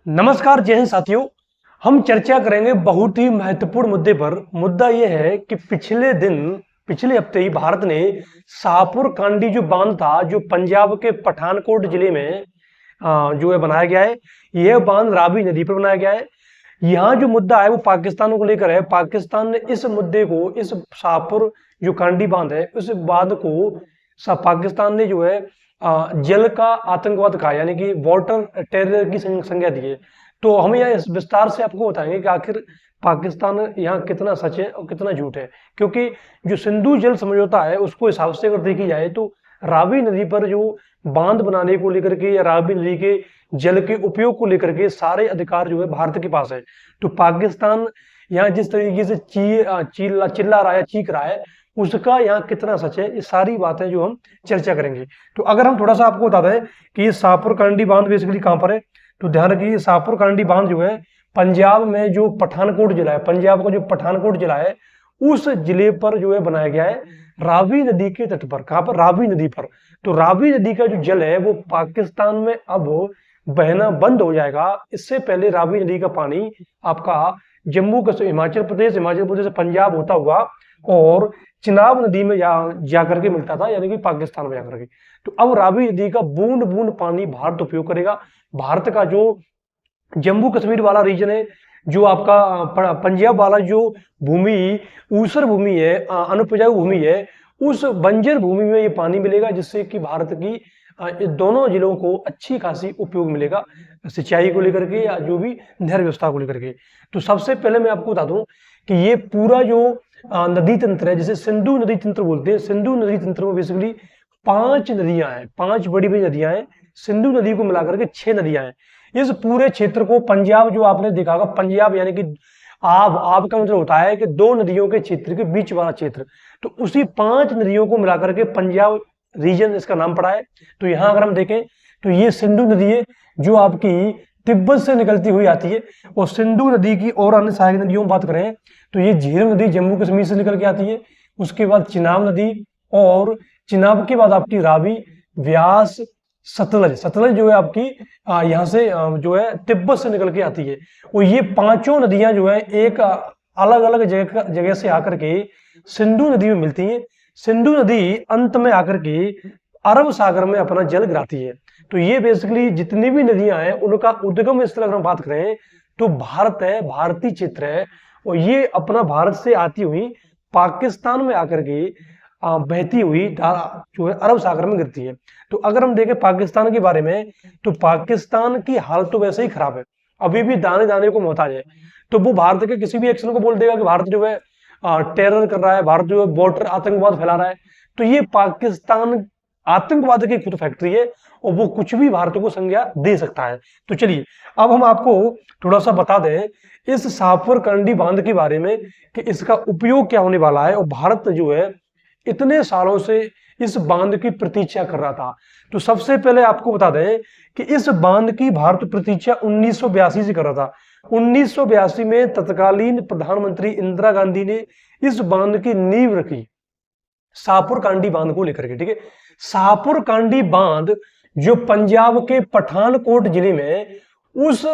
नमस्कार, जय हिंद साथियों। हम चर्चा करेंगे बहुत ही महत्वपूर्ण मुद्दे पर। मुद्दा यह है कि पिछले हफ्ते ही भारत ने शाहपुर कांडी जो बांध था, जो पंजाब के पठानकोट जिले में जो है बनाया गया है। यह बांध रावी नदी पर बनाया गया है। यहाँ जो मुद्दा है वो पाकिस्तान को लेकर है। पाकिस्तान ने इस मुद्दे को, इस शाहपुर जो कांडी बांध है, उस बांध को पाकिस्तान ने जो है जल का आतंकवाद कहा, यानी कि वाटर टेरर की संज्ञा दी है। तो हम यहाँ इस विस्तार से आपको बताएंगे कि आखिर पाकिस्तान यहाँ कितना सच है और कितना झूठ है। क्योंकि जो सिंधु जल समझौता है उसको हिसाब से अगर देखी जाए तो रावी नदी पर जो बांध बनाने को लेकर के या रावी नदी के जल के उपयोग को लेकर के सारे अधिकार जो है भारत के पास है। तो पाकिस्तान यहाँ जिस तरीके से चिल्ला रहा है, चीख रहा है, उसका यहाँ कितना सच है, ये सारी बातें जो हम चर्चा करेंगे। तो अगर हम थोड़ा सा आपको बता दें कि ये शाहपुर कांडी बांध बेसिकली कहाँ पर है, तो ध्यान रखिए शाहपुर कांडी बांध जो है पंजाब में जो पठानकोट जिला है, पंजाब का जो पठानकोट जिला है, उस जिले पर जो है बनाया गया है, रावी नदी के तट पर। कहाँ पर? रावी नदी पर। तो रावी नदी का जो जल है वो पाकिस्तान में अब बहना बंद हो जाएगा। इससे पहले रावी नदी का पानी आपका जम्मू कश्मीर, हिमाचल प्रदेश से पंजाब होता हुआ और चिनाब नदी में जाकर के मिलता था, यानी कि पाकिस्तान में जाकर के। तो अब रावी नदी का बूंद बूंद पानी भारत उपयोग करेगा। भारत का जो जम्मू कश्मीर वाला रीजन है, जो आपका पंजाब वाला जो भूमि ऊसर भूमि है, अनुपजाऊ भूमि है, उस बंजर भूमि में ये पानी मिलेगा, जिससे कि भारत की दोनों जिलों को अच्छी खासी उपयोग मिलेगा, सिंचाई को लेकर के या जो भी नहर व्यवस्था को लेकर के। तो सबसे पहले मैं आपको बता दूं कि ये पूरा जो नदी तंत्र है, जिसे सिंधु नदी तंत्र बोलते हैं, सिंधु नदी तंत्र में बेसिकली 5 नदियां हैं, 5 बड़ी बड़ी नदियां हैं। सिंधु नदी को मिलाकर के 6 नदियां हैं। इस पूरे क्षेत्र को पंजाब, जो आपने देखा होगा, पंजाब यानी कि आब का मतलब होता है कि 2 नदियों के क्षेत्र के बीच वाला क्षेत्र। तो उसी 5 नदियों को मिलाकर के पंजाब रीजन इसका नाम पड़ा है। तो यहाँ अगर हम देखें तो ये सिंधु नदी है जो आपकी तिब्बत से निकलती हुई आती है। और सिंधु नदी की और अन्य सहायक नदियों में बात करें तो ये झीरम नदी जम्मू कश्मीर से निकल के आती है। उसके बाद चिनाब नदी, और चिनाब के बाद आपकी रावी, व्यास, सतलज जो है आपकी यहाँ से जो है तिब्बत से निकल के आती है। और ये 5 नदियां जो है एक अलग अलग जगह से आकर के सिंधु नदी में मिलती है। सिंधु नदी अंत में आकर के अरब सागर में अपना जल गिराती है। तो ये बेसिकली जितनी भी नदियां हैं उनका उद्गम स्थल अगर हम बात करें तो भारत है, भारतीय क्षेत्र है। और ये अपना भारत से आती हुई पाकिस्तान में आकर के बहती हुई धारा जो है अरब सागर में गिरती है। तो अगर हम देखें पाकिस्तान के बारे में तो पाकिस्तान की हालत तो वैसे ही खराब है, अभी भी दाने दाने को मोहताज है। तो वो भारत के किसी भी एक्शन को बोल देगा कि भारत जो है टेरर कर रहा है, भारत जो है बॉर्डर आतंकवाद फैला रहा है। तो ये पाकिस्तान आतंकवाद की खुद फैक्ट्री है और वो कुछ भी भारत को संज्ञा दे सकता है। तो चलिए अब हम आपको थोड़ा सा बता दें इस शाहपुर कांडी बांध के बारे में कि इसका उपयोग क्या होने वाला है। और भारत जो है इतने सालों से इस बांध की प्रतीक्षा कर रहा था। तो सबसे पहले आपको बता दें कि इस बांध की भारत प्रतीक्षा 1982 से कर रहा था। 1982 में तत्कालीन प्रधानमंत्री इंदिरा गांधी ने इस बांध की नींव रखी, शाहपुर कांडी बांध को लेकर के। ठीक है, शाहपुर कांडी बांध जो पंजाब के पठानकोट जिले में, उस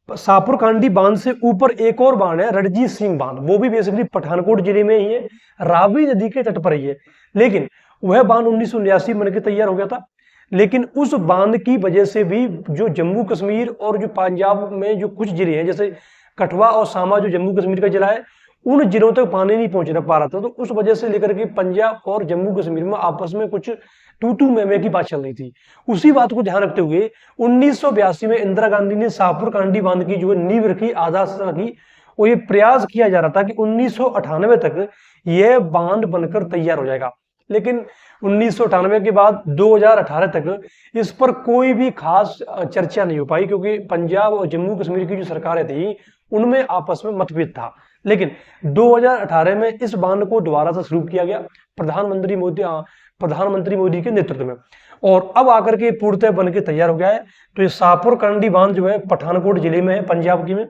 शाहपुर कांडी बांध से ऊपर एक और बांध है रणजीत सिंह बांध, वो भी बेसिकली पठानकोट जिले में ही है, रावी नदी के तट पर ही है। लेकिन वह बांध 1979 में बनकर तैयार हो गया था। लेकिन उस बांध की वजह से भी जो जम्मू कश्मीर और जो पंजाब में जो कुछ जिले हैं, जैसे कठुआ और सामा जो जम्मू कश्मीर का जिला है, उन जिलों तक पानी नहीं पहुंच पा रहा था। तो उस वजह से लेकर के पंजाब और जम्मू कश्मीर में आपस में कुछ तू में की बात चल रही थी। उसी बात को ध्यान रखते हुए 1982 में इंदिरा गांधी ने शाहपुर कांडी बांध की जो है नींव रखी, आधारशिला की। और ये प्रयास किया जा रहा था कि 1998 तक यह बांध बनकर तैयार हो जाएगा। लेकिन 1998 के बाद 2018 तक इस पर कोई भी खास चर्चा नहीं हो पाई, क्योंकि पंजाब और जम्मू कश्मीर की जो सरकारें थी उनमें आपस में मतभेद था। लेकिन 2018 में इस बांध को दोबारा से शुरू किया गया प्रधानमंत्री मोदी के नेतृत्व में, और अब आकर के पूर्णतः बन के तैयार हो गया है। तो ये शाहपुर कांडी बांध जो है पठानकोट जिले में है, पंजाब की में।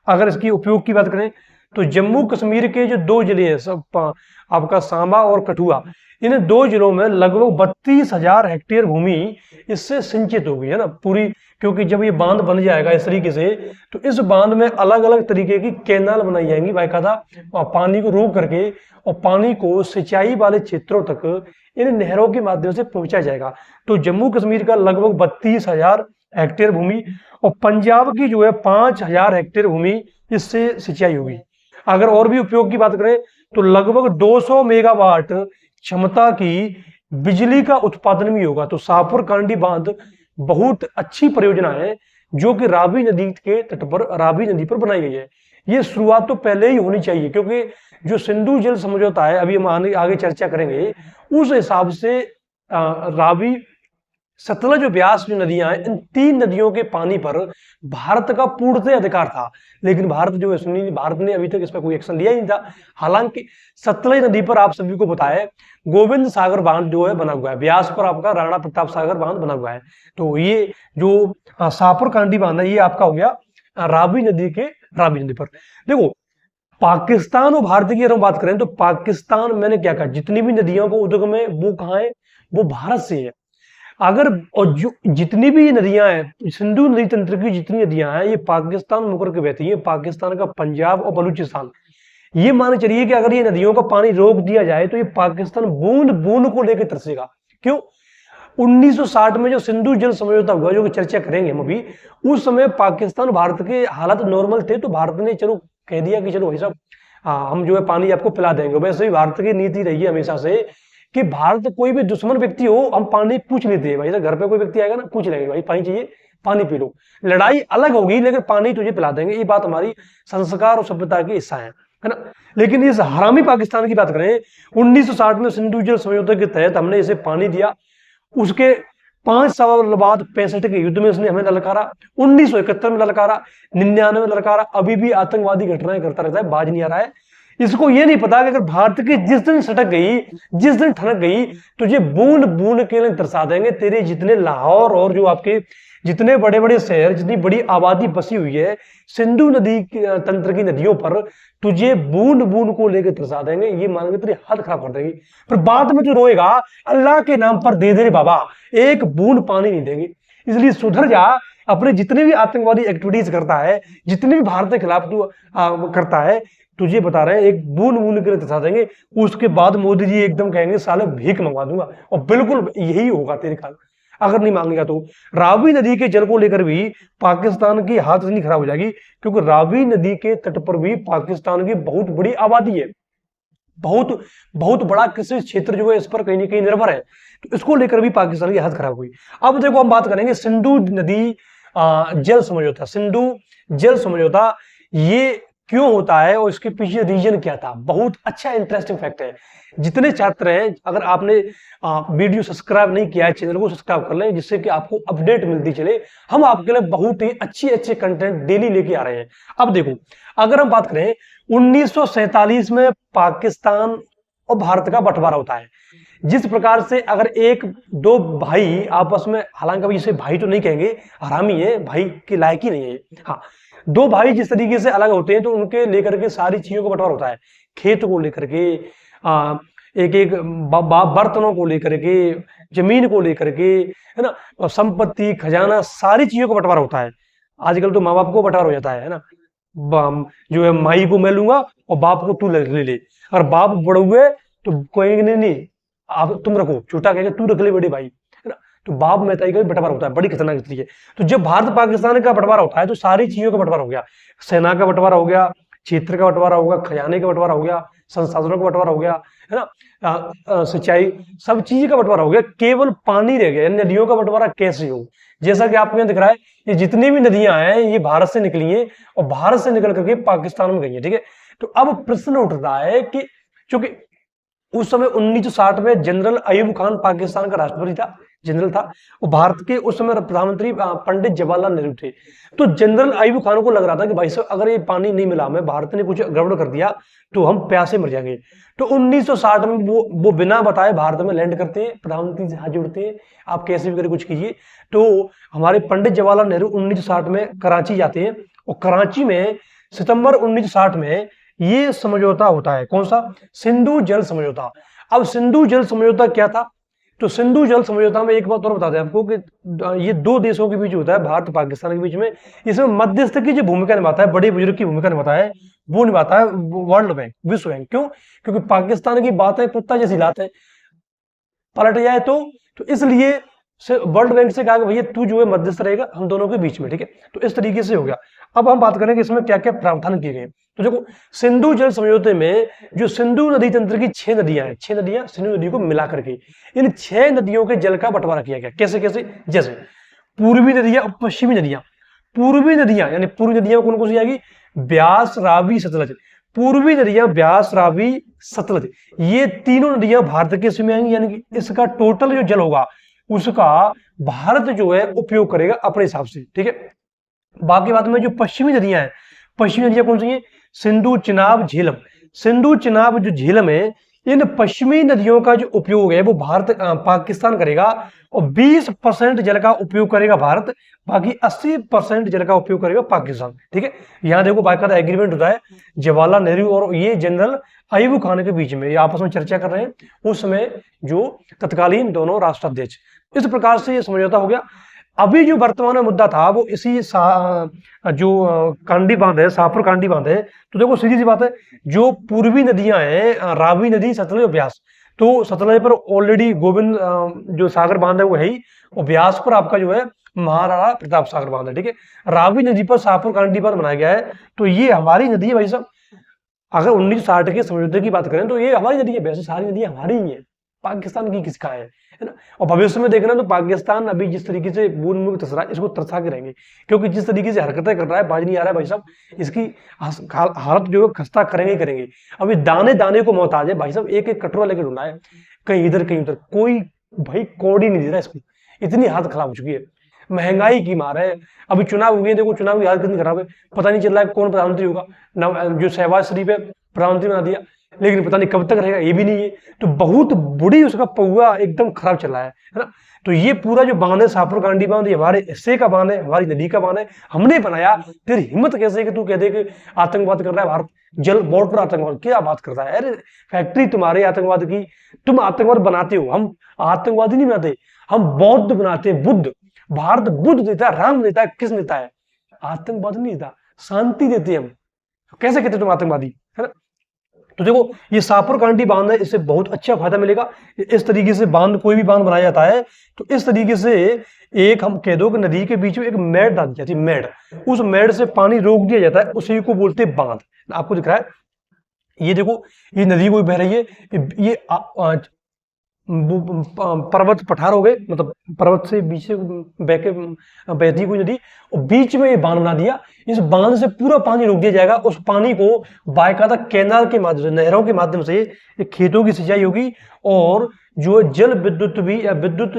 अगर इसकी उपयोग की बात करें तो जम्मू कश्मीर के जो 2 जिले हैं, सब आपका सांबा और कठुआ, इन 2 जिलों में लगभग 32,000 हेक्टेयर भूमि इससे सिंचित होगी, है ना पूरी। क्योंकि जब ये बांध बन जाएगा इस तरीके से, तो इस बांध में अलग अलग तरीके की कैनाल बनाई जाएंगी बाकायदा, पानी को रोक करके, और पानी को सिंचाई वाले क्षेत्रों तक इन नहरों के माध्यम से पहुंचाया जाएगा। तो जम्मू कश्मीर का लगभग 32,000 हेक्टेयर भूमि, और पंजाब की जो है 5,000 हेक्टेयर भूमि इससे सिंचाई होगी। अगर और भी उपयोग की बात करें तो लगभग 200 मेगावाट क्षमता की बिजली का उत्पादन भी होगा। तो शाहपुर कांडी बांध बहुत अच्छी परियोजना है जो कि रावी नदी के तट पर, रावी नदी पर बनाई गई है। ये शुरुआत तो पहले ही होनी चाहिए, क्योंकि जो सिंधु जल समझौता है, अभी हम आगे चर्चा करेंगे, उस हिसाब से रावी, सतलज और ब्यास जो नदियां हैं, इन 3 नदियों के पानी पर भारत का पूर्णतः अधिकार था। लेकिन भारत जो है सुनी, भारत ने अभी तक इस पर कोई एक्शन लिया ही नहीं था। हालांकि सतलज नदी पर आप सभी को पता है गोविंद सागर बांध जो है बना हुआ है, ब्यास पर आपका राणा प्रताप सागर बांध बना हुआ है। तो ये जो शाहपुर कांडी बांध है, ये आपका हो गया रावी नदी पर। देखो, पाकिस्तान और भारत की अगर हम बात करें तो पाकिस्तान, मैंने क्या कहा, जितनी भी नदियों को उद्गम है वो कहाँ है, वो भारत से है। अगर, और जो जितनी भी नदियां हैं, सिंधु नदी तंत्र की जितनी नदियां हैं, ये पाकिस्तान मुकर के बहती है, पाकिस्तान का पंजाब और बलूचिस्तान। ये मान चलिए कि अगर ये नदियों का पानी रोक दिया जाए तो ये पाकिस्तान बूंद बूंद को लेकर तरसेगा। क्यों? 1960 में जो सिंधु जल समझौता हुआ, जो कि चर्चा करेंगे हम अभी, उस समय पाकिस्तान भारत के हालात नॉर्मल थे, तो भारत ने चलो कह दिया कि चलो भाई साहब, हम जो है पानी आपको पिला देंगे। वैसे भी भारत की नीति रही है हमेशा से कि भारत, कोई भी दुश्मन व्यक्ति हो, हम पानी पूछ लेते हैं भाई, घर पे कोई व्यक्ति आएगा ना, पूछ लेंगे भाई पानी चाहिए, पानी पी लो। लड़ाई अलग होगी लेकिन पानी तुझे पिला देंगे। ये बात हमारी संस्कार और सभ्यता की हिस्सा है ना। लेकिन इस हरामी पाकिस्तान की बात करें, 1960 में सिंधु जल समझौते के तहत हमने इसे पानी दिया। उसके 5 साल बाद 65 के युद्ध में इसने हमें ललकारा, 1971 में ललकारा, 99 में ललकारा, अभी भी आतंकवादी घटनाएं करता रहता है, बाज नहीं आ रहा है। इसको ये नहीं पता कि अगर भारत की जिस दिन सटक गई, जिस दिन ठनक गई, तुझे बूंद बूंद के लिए तरसा देंगे। तेरे जितने लाहौर और जो आपके जितने बड़े बड़े शहर, जितनी बड़ी आबादी बसी हुई है सिंधु नदी तंत्र की नदियों पर, तुझे बूंद बूंद को लेकर तरसा देंगे। ये मान के तेरी हद खराब कर देंगे। फिर बाद में जो रोएगा, अल्लाह के नाम पर दे दे बाबा, एक बूंद पानी नहीं देंगे। इसलिए सुधर जा। अपने जितने भी आतंकवादी एक्टिविटीज करता है, जितने भी भारत के खिलाफ तू करता है, तुझे बता रहे हैं एक बूंद बूंद के लिए तरसा देंगे। उसके बाद मोदी जी एकदम कहेंगे साले भीख मंगवा दूंगा, और बिल्कुल यही होगा तेरे ख्याल, अगर नहीं मांगेगा तो। रावी नदी के जल को लेकर भी पाकिस्तान की हालत नहीं खराब हो जाएगी, क्योंकि रावी नदी के तट पर भी पाकिस्तान की बहुत बड़ी आबादी है, बहुत बहुत बड़ा कृषि क्षेत्र जो है इस पर कहीं ना कहीं निर्भर है। तो इसको लेकर भी पाकिस्तान की हालत खराब हुई। अब देखो हम बात करेंगे सिंधु नदी जल समझौता। सिंधु जल समझौता ये क्यों होता है और इसके पीछे रीजन क्या था, बहुत अच्छा इंटरेस्टिंग फैक्ट है। जितने छात्र हैं, अगर आपने वीडियो सब्सक्राइब नहीं किया है, चैनल को सब्सक्राइब कर लें, जिससे कि आपको अपडेट मिलती चले। हम आपके लिए बहुत ही अच्छे कंटेंट डेली लेके आ रहे हैं। अब देखो, अगर हम बात करें 1947 में पाकिस्तान और भारत का बंटवारा होता है। जिस प्रकार से अगर एक दो भाई आपस में, हालांकि अभी इसे भाई तो नहीं कहेंगे, हरामी है, भाई की लायक ही नहीं है, हाँ, दो भाई जिस तरीके से अलग होते हैं तो उनके लेकर के सारी चीजों का बंटवारा होता है। खेत को लेकर के, एक एक बर्तनों को लेकर के, जमीन को लेकर के, है ना, और संपत्ति, खजाना, सारी चीजों का बंटवारा होता है। आजकल तो माँ बाप को बंटवारा हो जाता है ना, जो है माई को मैं लूंगा और बाप को तू ले ले। और बाप बड़े हुए तो कहेंगे नहीं आप तुम रखो, छोटा कहेंगे तू रख ले बड़े भाई, है ना। तो बाप मेहताई का भी बंटवारा होता है, बड़ी खतरनाक स्थिति है। तो जब भारत पाकिस्तान का बंटवारा होता है तो सारी चीजों का बंटवारा हो गया, सेना का बंटवारा हो गया, क्षेत्र का बंटवारा हो गया, खजाने का बंटवारा हो गया, संसाधनों का बंटवारा हो गया, है ना, सिंचाई, सब चीज का बंटवारा हो गया, केवल पानी रह गया। नदियों का बंटवारा कैसे हो? जैसा कि आपको यहाँ दिख रहा है, ये जितनी भी नदियां हैं ये भारत से निकली हैं और भारत से निकल करके पाकिस्तान में गई है, ठीक है। तो अब प्रश्न उठता है कि चूंकि उस समय 1960 में जनरल अयूब खान पाकिस्तान का राष्ट्रपति था, जनरल था, और भारत के उस समय प्रधानमंत्री पंडित जवाहरलाल नेहरू थे। तो जनरल अयूब खान को लग रहा था कि भाई साहब अगर ये पानी नहीं मिला हमें, भारत ने कुछ गड़बड़ कर दिया तो हम प्यासे मर जाएंगे। तो 1960 में वो बिना बताए भारत में लैंड करते हैं, प्रधानमंत्री से हाथ जोड़ते हैं, आप कैसे भी करके कुछ कीजिए। तो हमारे पंडित जवाहरलाल नेहरू 1960 में कराची जाते हैं, और कराची में सितंबर 1960 में ये समझौता होता है। कौन सा? सिंधु जल समझौता। अब सिंधु जल समझौता क्या था? तो सिंधु जल समझौता में एक बात और बता दें आपको कि ये दो देशों के बीच होता है, भारत पाकिस्तान के बीच में। इसमें मध्यस्थ की जो भूमिका निभाता है, बड़े बुजुर्ग की भूमिका निभाता है, वो निभाता है वर्ल्ड बैंक, विश्व बैंक। क्यों? क्योंकि पाकिस्तान की बातें कुत्ता जैसी लात है, पलट जाए तो इसलिए वर्ल्ड बैंक से कहा कि भैया तू जो है मध्यस्थ रहेगा हम दोनों के बीच में, ठीक है। तो इस तरीके से हो गया। अब हम बात करेंगे इसमें क्या क्या प्रावधान किए गए। तो देखो, सिंधु जल समझौते में जो सिंधु नदी तंत्र की 6 नदियां हैं, 6 नदियां सिंधु नदी को मिला करके, इन 6 नदियों के जल का बंटवारा किया गया। कैसे कैसे? जैसे पूर्वी नदियां और पश्चिमी नदियां। पूर्वी नदियां यानी पूर्वी नदियां कौन कौन सी आएगी? ब्यास, रावी, सतलज। पूर्वी नदियां ब्यास, रावी, सतलज, ये तीनों नदियां भारत के इसमें आएंगी, यानी कि इसका टोटल जो जल होगा उसका भारत जो है उपयोग करेगा अपने हिसाब से, ठीक है। बाकी बात में जो पश्चिमी नदियां हैं, पश्चिमी नदियां कौन सी हैं? सिंधु, चिनाब, झेलम। सिंधु, चिनाब, जो झेलम है, इन पश्चिमी नदियों का जो उपयोग है वो भारत पाकिस्तान करेगा, और 20% जल का उपयोग करेगा भारत, बाकी 80% जल का उपयोग करेगा पाकिस्तान, ठीक है। यहां देखो बाकायदा एग्रीमेंट होता है जवाहरलाल नेहरू और ये जनरल अयूब खान के बीच में, ये आपस में चर्चा कर रहे हैं उस समय जो तत्कालीन दोनों राष्ट्राध्यक्ष। इस प्रकार से ये समझौता हो गया। अभी जो वर्तमान में मुद्दा था वो इसी जो कांडी बांध है, शाहपुर कांडी बांध है। तो देखो सीधी सी बात है, जो पूर्वी नदियां हैं, रावी नदी, सतलज और ब्यास, तो सतलज पर ऑलरेडी गोविंद जो सागर बांध है वो है ही, और ब्यास पर आपका जो है महाराणा प्रताप सागर बांध है, ठीक है। रावी नदी पर शाहपुर कांडी बांध बनाया गया है, तो ये हमारी नदी है भाई साहब। अगर 1960 के समझौते की बात करें तो ये हमारी नदी है, वैसे सारी नदियां हमारी ही है, पाकिस्तान की किसका है ना। और भविष्य में देखना तो पाकिस्तान अभी जिस तरीके से बूंद बूंद तरसा, इसको तरसा के रहेंगे, क्योंकि जिस तरीके से हरकतें कर रहा है, बाज नहीं आ रहा है भाई साहब, इसकी हालत जो है खस्ता करेंगे ही करेंगे। अभी दाने दाने को मोहताज है भाई साहब, एक एक कटोरा लेकर ढूंढा है, कहीं इधर कहीं उधर, कोई भाई कौड़ी नहीं दे रहा इसको, इतनी हालत खराब हो चुकी है, महंगाई की मार है। अभी चुनाव हुए, देखो चुनाव की हालत कितनी खराब है, पता नहीं चल रहा है कौन प्रधानमंत्री होगा। जो शहबाज शरीफ है प्रधानमंत्री बना दिया, लेकिन पता नहीं कब तक रहेगा, ये भी नहीं है। तो बहुत बुरी उसका पौआ एकदम खराब चल रहा है ना। तो ये पूरा जो बांध है शाहपुर कांडी बांध, ये हमारे हिस्से का बांध है, हमारी नदी का बांध है, हमने बनाया। तेरी हिम्मत कैसे है कि तू कह दे कि आतंकवाद कर रहा है भारत, जल बोर्ड पर आतंकवाद, क्या बात करता है? अरे फैक्ट्री तुम्हारे आतंकवाद की, तुम आतंकवाद बनाते हो, हम आतंकवाद ही नहीं बनाते, हम बौद्ध बनाते हैं, बुद्ध। भारत बुद्ध देता है, राम देता है, कृष्ण देता है, आतंकवाद नहीं देता, शांति देते हम। कैसे कहते तुम आतंकवादी, है ना। तो देखो ये शाहपुर कांडी बांध है, इससे बहुत अच्छा फायदा मिलेगा। इस तरीके से बांध, कोई भी बांध बनाया जाता है तो इस तरीके से एक हम कह दो कि नदी के बीच में एक मेड़ डाल दी जाती है, मेड़, उस मेड़ से पानी रोक दिया जाता है, उसी को बोलते हैं बांध। आपको दिख रहा है, ये देखो ये नदी कोई बह रही है, ये पर्वत पठार हो गए, मतलब पर्वत से बीच से बहती कोई नदी, और बीच में ये बांध बना दिया। इस बांध से पूरा पानी रोक दिया जाएगा, उस पानी को बाकायदा कैनाल के माध्यम से, नहरों के माध्यम से खेतों की सिंचाई होगी, और जो जल विद्युत भी या विद्युत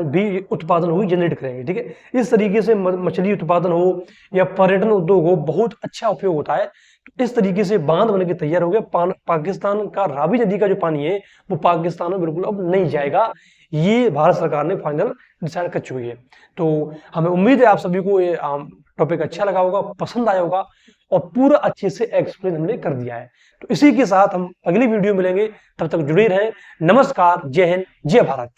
भी उत्पादन होगी, जनरेट करेंगे, ठीक है। इस तरीके से मछली उत्पादन हो या पर्यटन उद्योग हो, बहुत अच्छा उपयोग होता है। इस तरीके से बांध बन के तैयार हो गया। पाकिस्तान का रावी नदी का जो पानी है वो पाकिस्तान में बिल्कुल अब नहीं जाएगा, ये भारत सरकार ने फाइनल डिसाइड कर चुकी है। तो हमें उम्मीद है आप सभी को ये टॉपिक अच्छा लगा होगा, पसंद आया होगा, और पूरा अच्छे से एक्सप्लेन हमने कर दिया है। तो इसी के साथ हम अगली वीडियो मिलेंगे, तब तक जुड़े रहें। नमस्कार, जय हिंद, जय भारत।